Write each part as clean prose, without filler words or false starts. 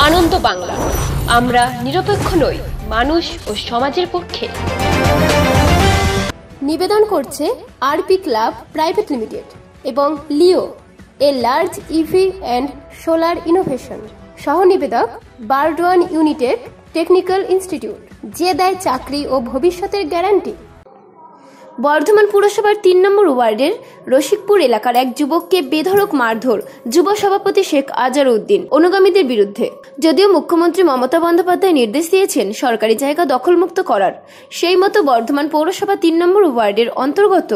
আনন্দ বাংলা, আমরা নিরপেক্ষ নই, মানুষ ও সমাজের পক্ষে। নিবেদন করছে আরপি ক্লাব প্রাইভেট লিমিটেড এবং Leo, a large EV and solar innovation. সহ নিবেদক বারডোয়ান ইউনিটেক টেকনিক্যাল ইনস্টিটিউট, যে দেয় চাকরি ও ভবিষ্যতের গ্যারান্টি। বর্ধমান পুরসভার ৩ নম্বর ওয়ার্ডের রসিকপুর এলাকার এক যুবককে বেধড়ক মারধর যুব সভাপতি শেখ আজহারউদ্দিন অনুগামীদের বিরুদ্ধে। যদিও মুখ্যমন্ত্রী মমতা বন্দ্যোপাধ্যায় নির্দেশ দিয়েছেন সরকারি জায়গা দখলমুক্ত করার, সেই মতো বর্ধমান পৌরসভা ৩ নম্বর ওয়ার্ডের অন্তর্গত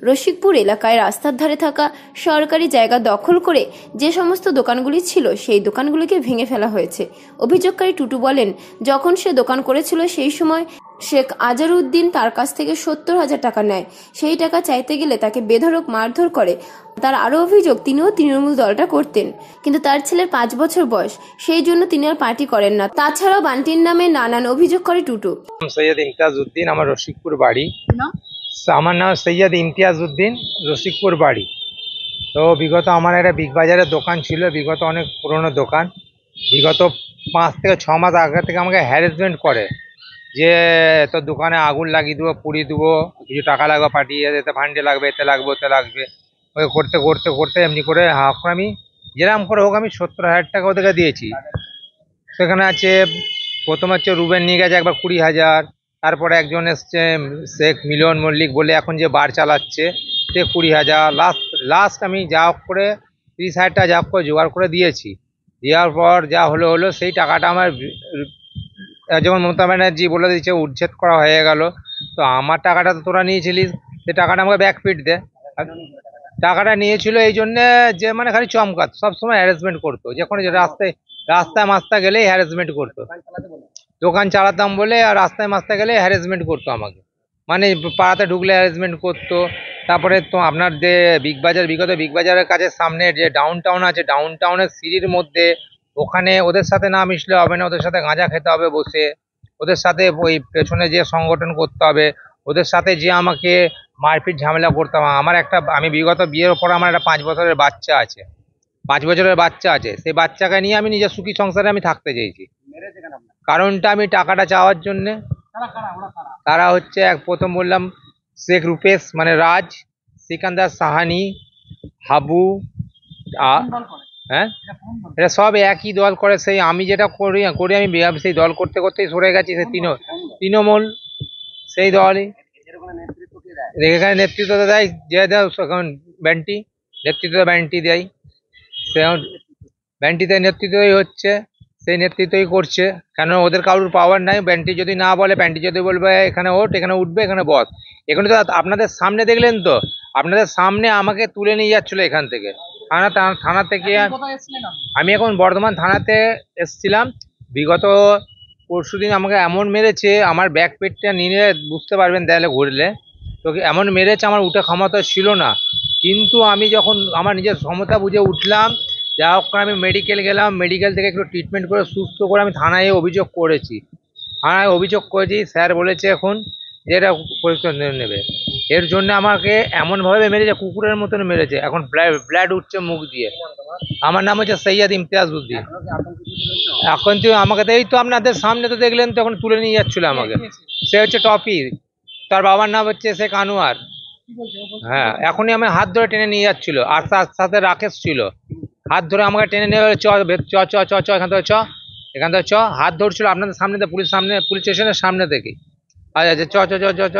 রসিকপুর এলাকায় রাস্তার ধারে থাকা সরকারি জায়গা দখল করে যে সমস্ত দোকানগুলি ছিল সেই দোকানগুলিকে ভেঙে ফেলা হয়েছে। অভিযোগকারী টুটু বলেন, যখন সে দোকান করেছিল সেই সময় শেখ আজহারউদ্দিন তার কাছ থেকে ৭০,০০০ টাকা নেয়। সেই টাকা চাইতে গেলে তাকে বেধড়ক মারধর করে। তার আরও অভিযোগ, তিনিও তৃণমূল দলটা করতেন, কিন্তু তার ছেলের ৫ বছর বয়স, সেই জন্য তিনি আর পার্টি করেন না। তাছাড়াও বান্টির নামে নানান অভিযোগ করে টুটু। সৈয়দ ইমতিয়াজউদ্দিন, আমার রসিকপুর বাড়ি। আমার নাম সৈয়দ ইমতিয়াজউদ্দিন, রসিকপুর বাড়ি। তো বিগত আমার একটা বিগ বাজারের দোকান ছিল, বিগত অনেক পুরনো দোকান। বিগত ৫ থেকে ৬ মাস আগে থেকে আমাকে হ্যারাসমেন্ট করে যে তোর দোকানে আগুন লাগিয়ে দেবো, পুড়িয়ে দেবো, কিছু টাকা লাগবে, পাঠিয়ে এতে ফান্ডে লাগবে, এতে লাগবে, ওতে লাগবে। ওই করতে করতে করতে এমনি করে আমি যেরকম করে হোক আমি ৭০,০০০ টাকা ওদেরকে দিয়েছি। সেখানে আছে, প্রথম হচ্ছে রুবেন নিয়ে গেছে একবার ২০,০০০, তারপরে একজন এসছে শেখ মিলন মল্লিক বলে এখন যে বার চালাচ্ছে, সে ২০,০০০। লাস্ট আমি যা হোক করে ৩০,০০০ টাকা যা হোক করে জোগাড় করে দিয়েছি। দেওয়ার পর যা হলো সেই টাকাটা আমার যেমন মমতা ব্যানার্জি বলে দিচ্ছে উচ্ছেদ করা হয়ে গেল। তো আমার টাকাটা তো তোরা নিয়েছিলিস, সে টাকাটা আমাকে ব্যাকফিট দে। টাকাটা নিয়েছিল এই জন্যে যে মানে খালি চমকাত, সবসময় হ্যারাসমেন্ট করতো, যে কোনো রাস্তায় মাস্তা গেলেই হ্যারাসমেন্ট করতো। দোকান চালাতাম বলে আর রাস্তায় মাস্তা গেলে হ্যারাসমেন্ট করতো আমাকে, মানে পাড়াতে ঢুকলে হ্যারাসমেন্ট করতো। তারপরে তো আপনার যে বিগ বাজার, বিগত বিগ বাজারের কাছে সামনে যে ডাউন টাউন আছে, ডাউন টাউনের সিঁড়ির মধ্যে, ওখানে ওদের সাথে না মিশলে হবে না, ওদের সাথে গাঁজা খেতে হবে বসে, ওদের সাথে ওই পেছনে যে সংগঠন করতে হবে, ওদের সাথে যে আমাকে মারপিট ঝামেলা করতে হবে। আমি বিগত বিয়ের পর আমার একটা 5 বছরের বাচ্চা আছে, 5 বছরের বাচ্চা আছে। সেই বাচ্চাকে নিয়ে আমি নিজের সুখী সংসারে আমি থাকতে চেয়েছি। কারণটা আমি টাকাটা চাওয়ার জন্যে। তারা হচ্ছে প্রথম বললাম শেখ রূপেশ মানে রাজ, সিকান্দার সাহানি, হাবু। হ্যাঁ, এটা সব একই দল করে। সেই আমি যেটা করি আমি সেই দল করতে করতেই সরে গেছি। সে তৃণমূল সেই দলই এখানে নেতৃত্ব দেয়, যে এখন ব্যান্টি নেতৃত্ব ব্যান্টি দেয়, সে ব্যান্টিতে নেতৃত্বই হচ্ছে, সেই নেতৃত্বই করছে। কেন ওদের কারোর পাওয়ার নাই। ব্যান্টি যদি না বলে, ব্যান্টি যদি বলবে এখানে ওঠ, এখানে উঠবে, এখানে বস। এখানে তো আপনাদের সামনে দেখলেন তো, আপনাদের সামনে আমাকে তুলে নিয়ে যাচ্ছিল এখান থেকে থানা থেকে। আমি এখন বর্ধমান থানাতে এসছিলাম। বিগত পরশুদিন আমাকে এমন মেরেছে, আমার ব্যাক পেটটা নিয়ে বুঝতে পারবেন তাহলে ঘুরলে, তো এমন মেরেছে আমার উঠে ক্ষমতা ছিল না। কিন্তু আমি যখন আমার নিজের ক্ষমতা বুঝে উঠলাম, যা হোক করে আমি মেডিকেল গেলাম, মেডিকেল থেকে একটু ট্রিটমেন্ট করে সুস্থ করে আমি থানায় অভিযোগ করেছি। স্যার বলেছে এখন যে এটা পরীক্ষা নেবে। এর জন্য আমাকে এমনভাবে মেরেছে, কুকুরের মতন মেরেছে, এখন ব্লাড উঠছে মুখ দিয়ে। আমার নাম হচ্ছে সৈয়দ ইমতিয়াজউদ্দিন। এখন তো আমাকে এই তো আপনাদের সামনে তো দেখলেন, তো এখন তুলে নিয়ে যাচ্ছিল আমাকে। সে হচ্ছে টপি, তার বাবার নাম হচ্ছে শেখ আনোয়ার। হ্যাঁ, এখনই আমি হাত ধরে টেনে নিয়ে যাচ্ছিল, আর তার সাথে রাকেশ ছিল। হাত ধরে আমাকে টেনে নিয়ে চ এখান থেকে চ হাত ধরছিল আপনাদের সামনে, পুলিশ স্টেশনের সামনে থেকে। আচ্ছা চ চ চ চ চ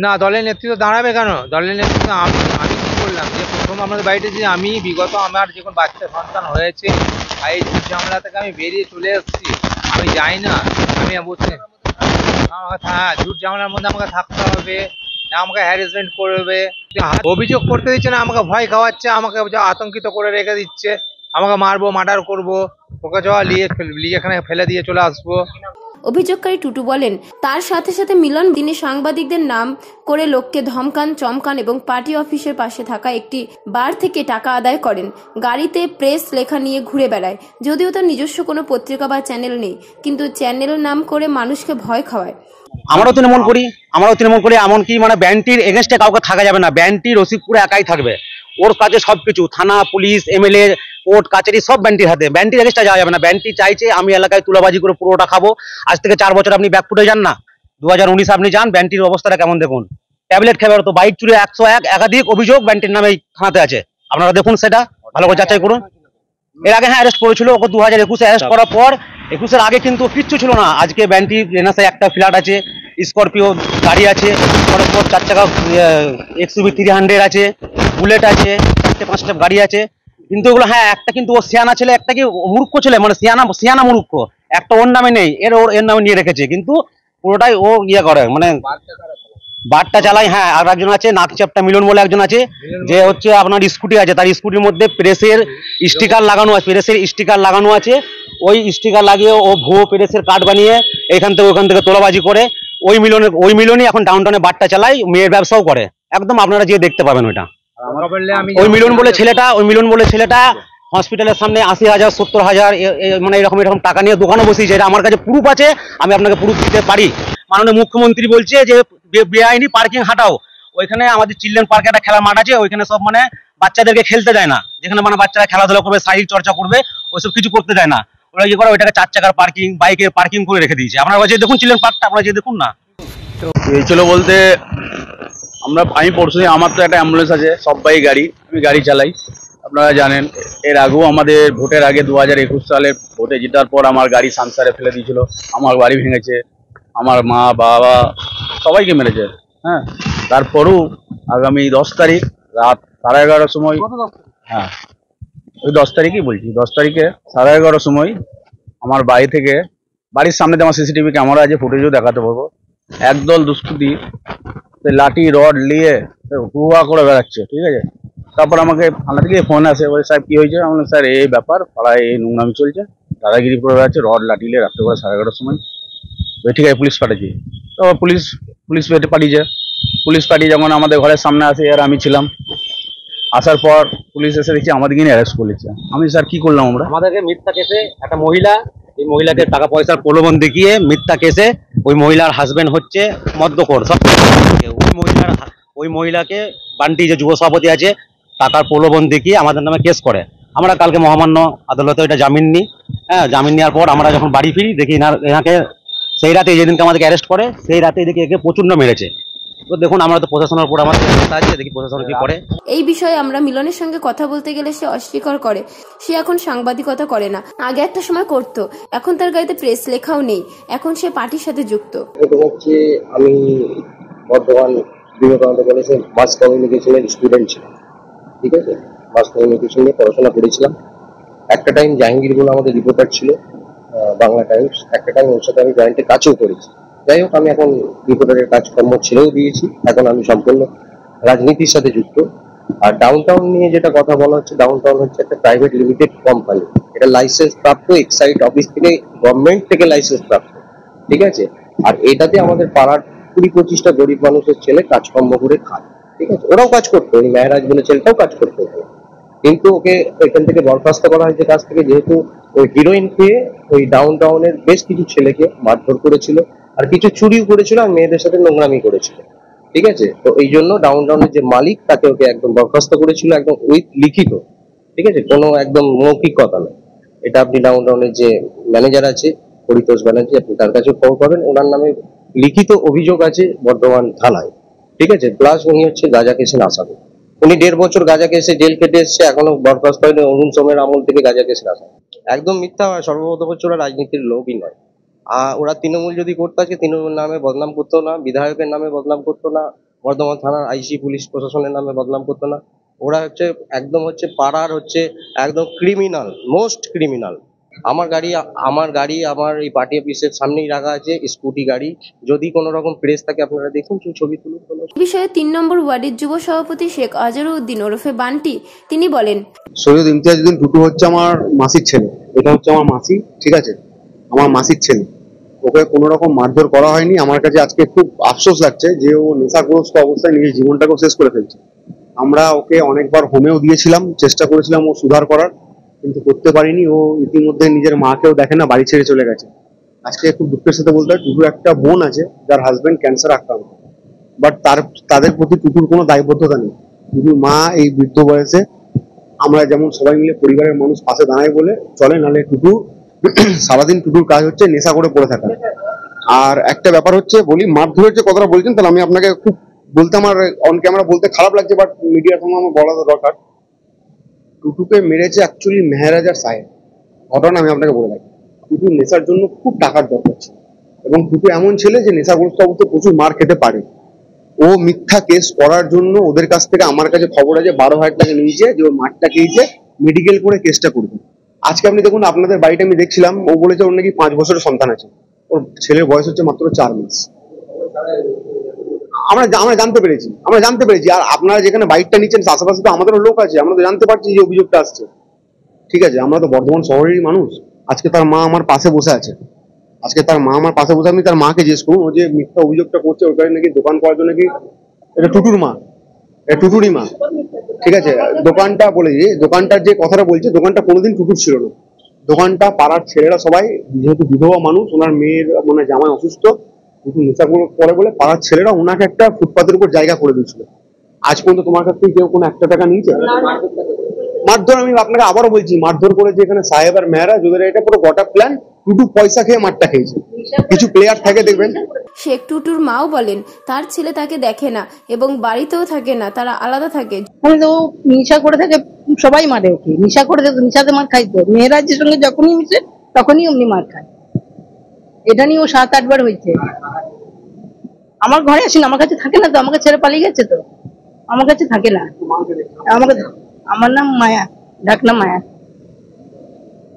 না, দলের নেতৃত্ব দাঁড়াবে কেন? দলের নেতৃত্ব আমি কি বললাম যে প্রথম আমাদের বাড়িতে যে আমি বিগত আমার যখন বাচ্চা সন্তান হয়েছে, এই ঝামেলা থেকে আমি বেরিয়ে চলে এসেছি। আমি যাই না, আমি বলছি হ্যাঁ, ঝুট ঝামেলার মধ্যে আমাকে থাকতে হবে, আমাকে হ্যারাসমেন্ট করবে, অভিযোগ করতে দিচ্ছে না, আমাকে ভয় খাওয়াচ্ছে, আমাকে আতঙ্কিত করে রেখে দিচ্ছে, আমাকে মারবো, মার্ডার করবো, ওকে নিয়ে এখানে ফেলে দিয়ে চলে আসবো। অভিযোগকারী টুটু বলেন, তার সাথে সাথে মিলন তিনি সাংবাদিকদের নাম করে লোককে ধমকান, চমকান এবং পার্টি অফিসের পাশে থাকা একটি বার থেকে টাকা আদায় করেন। গাড়িতে প্রেস লেখা নিয়ে ঘুরে বেড়ায়। যদিও তার নিজস্ব কোনো পত্রিকা বা চ্যানেল নেই, কিন্তু চ্যানেল নাম করে মানুষকে ভয় খাওয়ায়। আমরাও তৃণমূল করি, এমনকি মানে ব্যান্ডটির এগেনস্টে কাউকে থাকা যাবে না। ব্যান্ডটি রসিকপুরে একাই থাকবে, ওর কাছে সবকিছু, থানা, পুলিশ, এমএলএ, কোর্ট কাছারি সব ব্যান্টির হাতে। ব্যান্টির এগেস্টটা যাওয়া যাবে না। ব্যান্টি চাইছে আমি এলাকায় তুলাবাজি করে পুরোটা খাবো। আজ থেকে 4 বছর আপনি ব্যাক ফুটে যান না, 2019 আপনি যান, ব্যান্টির অবস্থাটা কেমন দেখুন। ট্যাবলেট খেয়ে তো বাইক চুরি 101 একাধিক অভিযোগ ব্যান্টির নামে থানাতে আছে। আপনারা দেখুন, সেটা ভালো করে যাচাই করুন। এর আগে হ্যাঁ অ্যারেস্ট করেছিল, ওকে 2021 অ্যারেস্ট করার পর 21-এর আগে কিন্তু কিচ্ছু ছিল না। আজকে ব্যান্টি রেনাসায় একটা ফ্ল্যাট আছে, স্করপিও গাড়ি আছে, পর 4 চাকা XUV 300 আছে, বুলেট আছে, 4-5টা গাড়ি আছে। কিন্তু ওগুলো হ্যাঁ একটা কিন্তু ও সিয়ানা ছেলে, একটা কি মূর্খ ছেলে, মানে সিয়ানা মূর্খ। একটা ওর নামে নেই, এর নামে নিয়ে রেখেছে, কিন্তু পুরোটাই ও ইয়ে করে, মানে বারটা চালায়। হ্যাঁ, আর একজন আছে নাকচাপটা মিলন বলে একজন আছে, যে হচ্ছে আপনার স্কুটি আছে, তার স্কুটির মধ্যে প্রেসের স্টিকার লাগানো আছে। ওই স্টিকার লাগিয়ে ও ভুয়ো প্রেসের কার্ড বানিয়ে এখান থেকে ওখান থেকে তোলাবাজি করে ওই মিলনই এখন ডাউনটাউনে বারটা চালায়, মেয়ের ব্যবসাও করে। একদম আপনারা যে দেখতে পাবেন ওইটা। ওই মিলন বলে ছেলেটা হসপিটালের সামনে 80,000 70,000 মানে এরকম টাকা নিয়ে দোকানে বসিয়েছে। এটা আমার কাছে প্রুফ আছে, আমি আপনাকে প্রুফ দিতে পারি। মাননীয় মুখ্যমন্ত্রী বলছে যে বেআইনি পার্কিং হাটাও। ওইখানে আমাদের চিলড্রেন পার্কে একটা খেলার মাঠ আছে, ওইখানে সব মানে বাচ্চাদেরকে খেলতে দেয় না, যেখানে মানে বাচ্চারা খেলাধুলা করবে, শারীরিক চর্চা করবে, ওইসব কিছু করতে দেয় না। ওরা কি করে, ওইটাকে 4 চাকার পার্কিং, বাইকের পার্কিং করে রেখে দিয়েছে। আপনারা যে দেখুন চিলড্রেন পার্কটা, আপনারা যে দেখুন না। হয়েছিল বলতে আমি পরশু, আমার তো একটা অ্যাম্বুলেন্স আছে, সব্বাই গাড়ি, আমি গাড়ি চালাই, আপনারা জানেন। এর আগেও আমাদের ভোটের আগে 2021 সালে ভোটে জেতার পর আমার গাড়ি সানসারে ফেলে দিয়েছিল, আমার বাড়ি ভেঙেছে, আমার মা বাবা সবাইকে মেরেছে। হ্যাঁ, তারপরেও আগামী 10 তারিখ রাত 11:30 সময়, হ্যাঁ ওই 10 তারিখই বলছি, 10 তারিখে 11:30 সময় আমার বাড়ি থেকে, বাড়ির সামনে আমার সিসিটিভি ক্যামেরা আছে, ফুটেজও দেখাতে পারবো, একদল দুষ্কৃতী লাঠি রড নিয়ে হুয়া করে বেড়াচ্ছে, ঠিক আছে। তারপর আমাকে থানা থেকে ফোন আসে, বলে স্যার কি হয়েছে? আমি বললাম স্যার এই ব্যাপার, পাড়ায় এই নোংরামি চলছে, দাদাগিরি করে বেড়াচ্ছে, রড লাঠি নিয়ে রাত্রে করে 11:30 সময়। ঠিক আছে, পুলিশ পাঠিয়েছি। তো পুলিশ পাঠিয়েছে। পুলিশ পাঠিয়ে যখন আমাদের ঘরের সামনে আসে, আর আমি ছিলাম, আসার পর পুলিশ এসে দেখছি আমাদেরকে নিয়ে অ্যারেস্ট করেছে। আমি স্যার কি করলাম? আমাদেরকে মিথ্যা কেসে একটা মহিলা, এই মহিলাকে টাকা পয়সার প্রলোভন দেখিয়ে মিথ্যা কেসে, ওই মহিলার হাজবেন্ড হচ্ছে মদ্যখোর, সব ওই মহিলাকে বান্টি যে যুব সভাপতি আছে, টাকার প্রলোভন দেখিয়ে আমাদের নামে কেস করে। আমরা কালকে মহামান্য আদালতে এটা জামিন নিই। হ্যাঁ, জামিন নেওয়ার পর আমরা যখন বাড়ি ফিরি, দেখি এনাকে সেই রাতে, যেদিনকে আমাদেরকে অ্যারেস্ট করে, সেই রাতে দেখি একে প্রচন্ড মেরেছে। তো দেখুন, আমরা তো প্রশাসনের উপর আমাদের আস্থা আছে, দেখি প্রশাসন কি করে। এই বিষয়ে আমরা মিলনের সঙ্গে কথা বলতে গেলে সে অস্বীকার করে। সে এখন সাংবাদিকতা করে না, আগে একটা সময় করত। এখন তার গাড়িতে প্রেস লেখাও নেই, এখন সে পার্টির সাথে যুক্ত। এটা হচ্ছে, আমি বর্ধমান বিবেকানন্দ কলেজে মাস কমিউনিকেশনের স্টুডেন্ট ছিলাম, ঠিক আছে। মাস কমিউনিকেশন নিয়ে পড়াশোনা করেছিলাম। একটা টাইম জাহাঙ্গীর বলে আমাদের রিপোর্টার ছিল, বাংলা টাইমস। একটা টাইম ওর সাথে আমি জয়েন্টে কাজও করেছি। যাই হোক, আমি এখন রিপোর্টারের কাজকর্ম ছেড়েও দিয়েছি, এখন আমি সম্পূর্ণ রাজনীতির সাথে যুক্ত। আর ডাউনটাউন নিয়ে যেটা কথা বলা হচ্ছে, ডাউনটাউন হচ্ছে একটা প্রাইভেট লিমিটেড কোম্পানি। এটা লাইসেন্স প্রাপ্ত, এক্সাইজ অফিস থেকে, গভর্নমেন্ট থেকে লাইসেন্স প্রাপ্ত, ঠিক আছে। আর এটাতে আমাদের পাড়ার 20-25টা গরিব মানুষের ছেলে কাজকর্ম করে খায়, ঠিক আছে। ওরাও কাজ করতো, ওই মেহরাজ বলে ছেলেটাও কাজ করতো, কিন্তু ওকে এখান থেকে বরখাস্ত করা হয়েছে কাজ থেকে, যেহেতু ওই হিরোইন খেয়ে ওই ডাউনটাউনের বেশ কিছু ছেলেকে মারধর করেছিল, আর কিছু চুরিও করেছিল, আর মেয়েদের সাথে নোংরামি করেছিল, ঠিক আছে। তো এই জন্য ডাউনটাউনের যে মালিক, তাকে ওকে একদম বরখাস্ত করেছিল, একদম উইথ লিখিত, ঠিক আছে, কোনো একদম মৌখিক কথা নয়। এটা আপনি ডাউনটাউনের যে ম্যানেজার আছে, পরিতোষ ব্যানার্জি, আপনি তার কাছে খবর পাবেন। ওনার নামে লিখিত অভিযোগ আছে বর্ধমান থানায়, ঠিক আছে। প্লাস উনি হচ্ছে গাঁজা কেসের আসামি। উনি 1.5 বছর গাঁজা কেসে জেল কেটে এসছে, এখনো বরখাস্ত হয়নি। অরুণ সোমের আমল থেকে গাঁজা কেসের আসামি। একদম মিথ্যা। সর্বপ্রথম হচ্ছে ওরা রাজনীতির লোকই নয়। ওরা তৃণমূল যদি করতে, আজকে তৃণমূল নামে বদনাম করতো না, বিধায়কের নামে বদনাম করতো না, বর্ধমান থানার আইসি পুলিশ প্রশাসনের নামে বদনাম করতো না। ওরা হচ্ছে একদম হচ্ছে পাড়ার হচ্ছে একদম ক্রিমিনাল, মোস্ট ক্রিমিনাল। আমার গাড়ি আমার এই পার্টি অফিসের সামনেই রাখা আছে, স্কুটি গাড়ি। যদি কোনো রকম প্রেস থাকে, আপনারা দেখুন, ছবি তুলুন। বিষয়ে 3 নম্বর ওয়ার্ডের যুব সভাপতি শেখ আজহারউদ্দিন ওরফে বান্টি তিনি বলেন, সৈয়দ ইমতিয়াজউদ্দিন টুটু হচ্ছে আমার মাসির ছেলে। এটা হচ্ছে আমার মাসি, ঠিক আছে, আমার মাসির ছেলে। ওকে কোনো রকম মারধর করা হয়নি। আমার কাছে আজকে খুব আফসোস লাগছে যে ও নেশাগ্রস্ত অবস্থায় নিজের জীবনটাকেও শেষ করে ফেলছে। আমরা ওকে অনেকবার হোমেও দিয়েছিলাম, চেষ্টা করেছিলাম ও সুধার করার, কিন্তু করতে পারিনি। ও ইতিমধ্যে নিজের মাকেও দেখে না, বাড়ি ছেড়ে চলে গেছে। আজকে খুব দুঃখের সাথে বলতে হয়, টুটুর একটা বোন আছে যার হাজবেন্ড ক্যান্সার আক্রান্ত, বাট তাদের প্রতি টুটুর কোনো দায়বদ্ধতা নেই। টুটুর মা এই বৃদ্ধ বয়সে আমরা যেমন সবাই মিলে পরিবারের মানুষ পাশে দাঁড়ায় বলে চলে, নাহলে টুটু সারাদিন টুটুর কাজ হচ্ছে নেশা করে পড়ে থাকা। আর একটা ব্যাপার হচ্ছে বলি, মারধরের যে কথাটা বলছেন, তাহলে আমি আপনাকে খুব বলতে আমার অন ক্যামেরা বলতে খারাপ লাগছে, বাট মিডিয়ার সঙ্গে আমার বলা দরকার। টুটুকে মেরেছে অ্যাকচুয়ালি মেহরাজ আর সাহেব। ঘটনা আমি আপনাকে বলে রাখি, টুটু নেশার জন্য খুব টাকার দরকার ছিল, এবং টুটু এমন ছেলে যে নেশাগ্রস্ত অবস্থায় প্রচুর মার খেতে পারে। ও মিথ্যা কেস করার জন্য ওদের কাছ থেকে আমার কাছে খবর আছে 12,000 টাকা নিয়েছে, যে ওর মারটা খেয়েছে, মেডিকেল করে কেসটা করবে। আজকে আপনি দেখুন, আপনাদের বাড়িটা আমি দেখছিলাম, ও বলেছে ওর নাকি 5 বছরের সন্তান আছে, ওর ছেলের বয়স হচ্ছে মাত্র 4 মাস। আমরা জানতে পেরেছি। আর আপনারা যেখানে বাইকটা নিচ্ছেন আশেপাশে তো আমাদেরও লোক আছে, আমরা তো জানতে পারছি যে অভিযোগটা আসছে। ঠিক আছে, আমরা তো বর্ধমান শহরেরই মানুষ। আজকে তার মা আমার পাশে বসে আছে, আপনি তার মাকে জিজ্ঞেস করুন, ও যে মিথ্যা অভিযোগটা করছে ওখানে নাকি দোকান করার জন্য নাকি এটা টুটুর মা, এটা টুটুরই মা। ঠিক আছে, দোকানটা বলেছি, দোকানটার যে কথাটা বলছে, দোকানটা কোনোদিন টুটুর ছিল না। দোকানটা পাড়ার ছেলেরা সবাই, যেহেতু বিধবা মানুষ, ওনার মেয়ের মানে জামাই অসুস্থ, টুটু নেশা করে বলে পাড়ার ছেলেরা ওনাকে একটা ফুটপাতের উপর জায়গা করে দিয়েছিল। আজ পর্যন্ত তোমার কাছ থেকে কেউ কোনো 1 টাকা নিয়েছে? মারধর, আমি আপনাকে আবারও বলছি, মারধর করেছে এখানে সাহেব আর মেয়েরা, যদি এটা পুরো গোটা প্ল্যান। টুটু পয়সা খেয়ে মারটা খেয়েছে। কিছু প্লেয়ার থাকে দেখবেন। শেখ টুটুর মাও বলেন তার ছেলে তাকে দেখে না এবং বাড়িতেও থাকে না, তারা আলাদা থাকে। তো নেশা করে থাকে, সবাই মারে ওকে, নেশা করে থাকে, নেশাতে মার খাইতো। মেয়েরাজের সঙ্গে যখনই মিশে তখনই অমনি মার খায়। এটা নিয়ে ও 7-8 বার হয়েছে। আমার ঘরে আসেন, আমার কাছে থাকে না তো, আমাকে ছেড়ে পালিয়ে গেছে তো, আমার কাছে থাকে না। আমার নাম মায়া, ডাকনাম মায়া।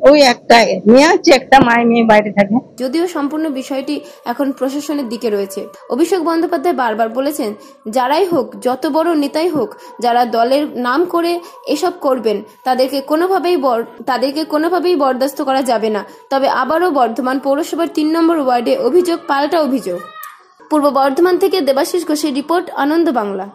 ওই একটাই মেয়ে আছে, একটা মেয়ে বাইরে থাকে। যদিও সম্পূর্ণ বিষয়টি এখন প্রশাসনের দিকে রয়েছে। অভিষেক বন্দ্যোপাধ্যায় বারবার বলেছেন, যারাই হোক, যত বড় নেতাই হোক, যারা দলের নাম করে এসব করবেন তাদেরকে কোনোভাবেই বরদাস্ত করা যাবে না। তবে আবারও বর্ধমান পৌরসভার 3 নম্বর ওয়ার্ডে অভিযোগ পাল্টা অভিযোগ। পূর্ব বর্ধমান থেকে দেবাশিস ঘোষের রিপোর্ট, আনন্দ বাংলা।